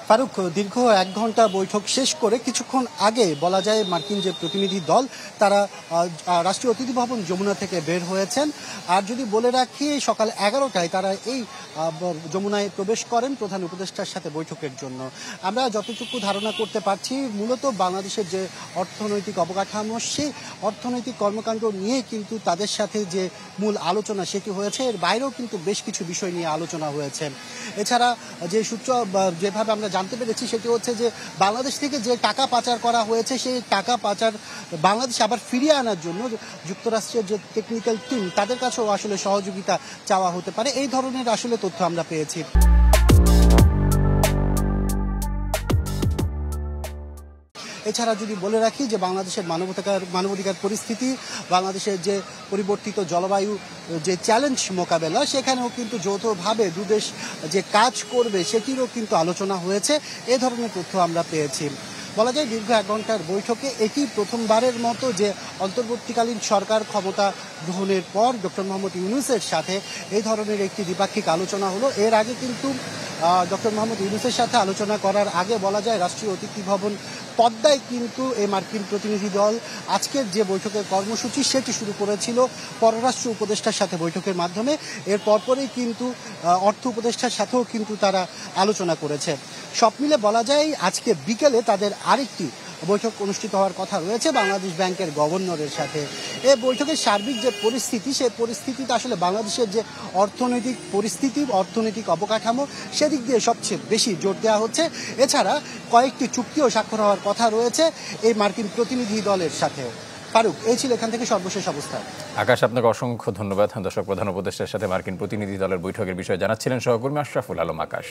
ফারুক, দীর্ঘ ১ ঘন্টা বৈঠক শেষ করে কিছুক্ষণ আগে বলা যায় মার্কিন যে প্রতিনিধি দল তারা রাষ্ট্রীয় অতিথি ভবন যমুনা থেকে বের হয়েছেন। আর যদি বলে রাখি, সকাল ১১টায় তারা এই যমুনায় প্রবেশ করেন প্রধান উপদেষ্টার সাথে বৈঠকের জন্য। আমরা যতটুকু ধারণা করতে পারছি, মূলত বাংলাদেশের যে অর্থনৈতিক অবকাঠামো, সেই অর্থনৈতিক কর্মকাণ্ড নিয়ে কিন্তু তাদের সাথে যে মূল আলোচনা সেটি হয়েছে। এর বাইরেও কিন্তু বেশ কিছু বিষয় নিয়ে আলোচনা হয়েছে। এছাড়া যে সূত্র যেভাবে আমরা জানতে পেরেছি সেটি হচ্ছে যে বাংলাদেশ থেকে যে টাকা পাচার করা হয়েছে, সেই টাকা পাচার বাংলাদেশে আবার ফিরিয়ে আনার জন্য যুক্তরাষ্ট্রের যে টেকনিক্যাল টিম তাদের কাছেও আসলে সহযোগিতা চাওয়া হতে পারে, এই ধরনের আসলে তথ্য আমরা পেয়েছি। এছাড়া যদি বলে রাখি যে বাংলাদেশের মানবাধিকার পরিস্থিতি, বাংলাদেশের যে পরিবর্তিত জলবায়ু যে চ্যালেঞ্জ মোকাবেলা, সেখানেও কিন্তু যৌথভাবে দুদেশ যে কাজ করবে সেটিরও কিন্তু আলোচনা হয়েছে। এ ধরনের তথ্য আমরা পেয়েছি। বলা যায় দীর্ঘ ১ ঘন্টার বৈঠকে এটি প্রথমবারের মতো যে অন্তর্বর্তীকালীন সরকার ক্ষমতা গ্রহণের পর ডক্টর মোহাম্মদ ইউনূসের সাথে এই ধরনের একটি দ্বিপাক্ষিক আলোচনা হলো। এর আগে কিন্তু ডক্টর মোহাম্মদ ইউনূসের সাথে আলোচনা করার আগে বলা যায় রাষ্ট্রীয় অতিথি ভবন পদ্মায় কিন্তু এই মার্কিন প্রতিনিধি দল আজকের যে বৈঠকের কর্মসূচি সেটি শুরু করেছিল পররাষ্ট্র উপদেষ্টার সাথে বৈঠকের মাধ্যমে। এর পরপরই কিন্তু অর্থ উপদেষ্টার সাথেও কিন্তু তারা আলোচনা করেছে। সব মিলে বলা যায় আজকে বিকেলে তাদের আরেকটি বৈঠক অনুষ্ঠিত হওয়ার কথা রয়েছে বাংলাদেশ ব্যাংকের গভর্নরের সাথে। এই বৈঠকের সার্বিক যে পরিস্থিতি, সেই পরিস্থিতিতে আসলে বাংলাদেশের যে অর্থনৈতিক পরিস্থিতি, অর্থনৈতিক অবকাঠামো, সেদিক দিয়ে সবচেয়ে বেশি জোর দেওয়া হচ্ছে। এছাড়া কয়েকটি চুক্তিও স্বাক্ষর হওয়ার কথা রয়েছে এই মার্কিন প্রতিনিধি দলের সাথে। ফারুক, এই ছিল এখান থেকে সর্বশেষ অবস্থা। আকাশ, আপনাকে অসংখ্য ধন্যবাদ। দর্শক, প্রধান উপদেষ্টার সাথে মার্কিন প্রতিনিধি দলের বৈঠকের বিষয়ে জানাচ্ছিলেন সহকর্মী আশরাফুল আলম আকাশ।